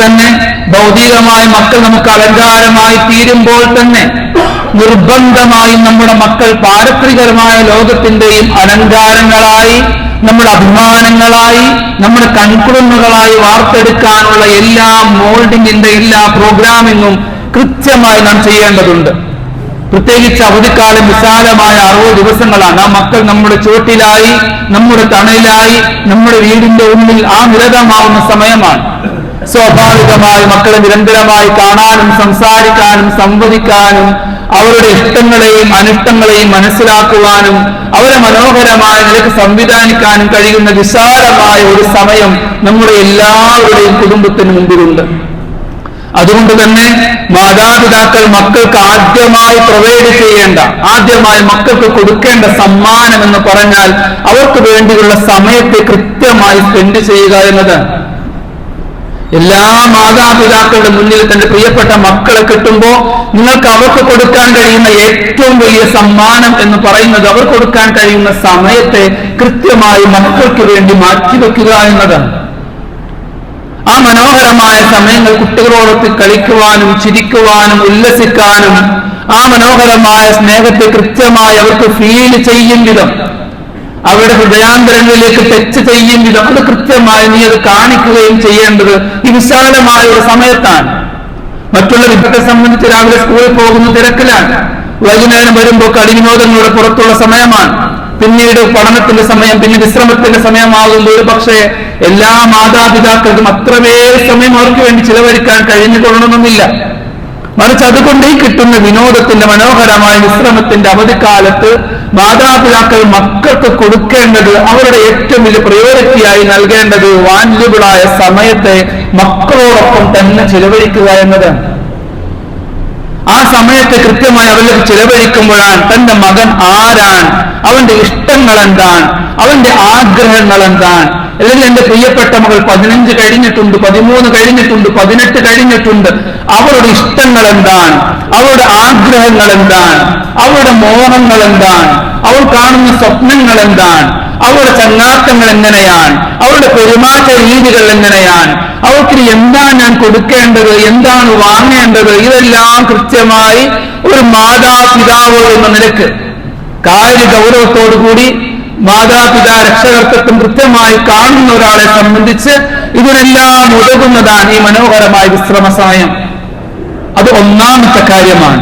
തന്നെ ഭൗതികമായ മക്കൾ നമുക്ക് അലങ്കാരമായി തീരുമ്പോൾ തന്നെ നിർബന്ധമായും നമ്മുടെ മക്കൾ പാരത്രികമായ ലോകത്തിന്റെയും അലങ്കാരങ്ങളായി, നമ്മുടെ അഭിമാനങ്ങളായി, നമ്മുടെ കൺകുളിർമകളായി വാർത്തെടുക്കാനുള്ള എല്ലാ മോൾഡിങ്ങിന്റെ എല്ലാ പ്രോഗ്രാമിങ്ങും കൃത്യമായി നാം ചെയ്യേണ്ടതുണ്ട്. പ്രത്യേകിച്ച് അവധിക്കാലം വിശാലമായ 60 ദിവസങ്ങളാണ്. ആ മക്കൾ നമ്മുടെ ചുവട്ടിലായി, നമ്മുടെ തണലിലായി, നമ്മുടെ വീടിന്റെ ഉള്ളിൽ ആ നിരതമാവുന്ന സമയമാണ്. സ്വാഭാവികമായി മക്കളെ നിരന്തരമായി കാണാനും സംസാരിക്കാനും സംവദിക്കാനും അവരുടെ ഇഷ്ടങ്ങളെയും അനിഷ്ടങ്ങളെയും മനസ്സിലാക്കുവാനും അവരെ മനോഹരമായ നിലക്ക് സംവിധാനിക്കാനും കഴിയുന്ന വിശാലമായ ഒരു സമയം നമ്മുടെ എല്ലാവരുടെയും കുടുംബത്തിന് മുമ്പിലുണ്ട്. അതുകൊണ്ട് തന്നെ മാതാപിതാക്കൾ മക്കൾക്ക് ആദ്യമായി പ്രൊവൈഡ് ചെയ്യേണ്ട, ആദ്യമായി മക്കൾക്ക് കൊടുക്കേണ്ട സമ്മാനം എന്ന് പറഞ്ഞാൽ അവർക്ക് വേണ്ടിയുള്ള സമയത്തെ കൃത്യമായി സ്പെൻഡ് ചെയ്യുക എന്നതാണ്. എല്ലാ മാതാപിതാക്കളുടെ മുന്നിൽ തന്റെ പ്രിയപ്പെട്ട മക്കളെ കിട്ടുമ്പോൾ നിങ്ങൾക്ക് അവർക്ക് കൊടുക്കാൻ കഴിയുന്ന ഏറ്റവും വലിയ സമ്മാനം എന്ന് പറയുന്നത് അവർ കൊടുക്കാൻ കഴിയുന്ന സമയത്തെ കൃത്യമായി മക്കൾക്ക് വേണ്ടി മാറ്റിവെക്കുക എന്നതാണ്. ആ മനോഹരമായ സമയങ്ങൾ കുട്ടികളോടൊത്ത് കളിക്കുവാനും ചിരിക്കുവാനും ഉല്ലസിക്കാനും ആ മനോഹരമായ സ്നേഹത്തെ കൃത്യമായി അവർക്ക് ഫീൽ ചെയ്യും വിധം, അവരുടെ ഹൃദയാന്തരങ്ങളിലേക്ക് ടച്ച് ചെയ്യും വിധം അത് കൃത്യമായി നീ അത് കാണിക്കുകയും ചെയ്യേണ്ടത് ഈ വിശാലമായ ഒരു സമയത്താണ്. മറ്റുള്ള വിദ്യത്തെ സംബന്ധിച്ച് രാവിലെ സ്കൂളിൽ പോകുന്ന തിരക്കിലാണ്, വൈകുന്നേരം വരുമ്പോൾ കളിവിനോദങ്ങളുടെ പുറത്തുള്ള സമയമാണ്, പിന്നീട് പഠനത്തിന്റെ സമയം, പിന്നെ വിശ്രമത്തിന്റെ സമയമാകുമ്പോൾ പക്ഷേ എല്ലാ മാതാപിതാക്കൾക്കും അത്രമേൽ സമയം അവർക്ക് വേണ്ടി ചിലവഴിക്കാൻ കഴിഞ്ഞുകൊള്ളണമെന്നില്ല. മറിച്ച് അതുകൊണ്ട് ഈ കിട്ടുന്ന വിനോദത്തിന്റെ മനോഹരമായ വിശ്രമത്തിന്റെ അവധിക്കാലത്ത് മാതാപിതാക്കൾ മക്കൾക്ക് കൊടുക്കേണ്ടത്, അവരുടെ ഏറ്റവും വലിയ പ്രയോറിറ്റിയായി നൽകേണ്ടത് വാല്യുബിളായ സമയത്തെ മക്കളോടൊപ്പം തന്നെ ചിലവഴിക്കുക എന്നതാണ്. ആ സമയത്തെ കൃത്യമായി അവരിൽ ചിലവഴിക്കുമ്പോഴാണ് തന്റെ മകൻ ആരാണ്, അവന്റെ ഇഷ്ടങ്ങൾ എന്താണ്, അവന്റെ ആഗ്രഹങ്ങൾ എന്താണ്. അല്ലെങ്കിൽ എന്റെ പ്രിയപ്പെട്ട മകൾ 15 കഴിഞ്ഞിട്ടുണ്ട്, 13 കഴിഞ്ഞിട്ടുണ്ട്, 18 കഴിഞ്ഞിട്ടുണ്ട്, അവരുടെ ഇഷ്ടങ്ങൾ എന്താണ്, അവരുടെ ആഗ്രഹങ്ങൾ എന്താണ്, അവരുടെ മോഹങ്ങൾ എന്താണ്, അവൾ കാണുന്ന സ്വപ്നങ്ങൾ എന്താണ്, അവരുടെ ചങ്ങാത്തങ്ങൾ എങ്ങനെയാണ്, അവരുടെ പെരുമാറ്റ രീതികൾ എങ്ങനെയാണ്, അവർക്ക് എന്താണ് ഞാൻ കൊടുക്കേണ്ടത്, എന്താണ് വാങ്ങേണ്ടത്, ഇതെല്ലാം കൃത്യമായി ഒരു മാതാപിതാവ് എന്ന നിലക്ക് കാര്യ ഗൗരവത്തോടുകൂടി മാതാപിതാ രക്ഷകർത്തത്വം കൃത്യമായി കാണുന്ന ഒരാളെ സംബന്ധിച്ച് ഇതിനെല്ലാം ഉതകുന്നതാണ് ഈ മനോഹരമായ വിശ്രമ സമയം. അത് ഒന്നാമത്തെ കാര്യമാണ്.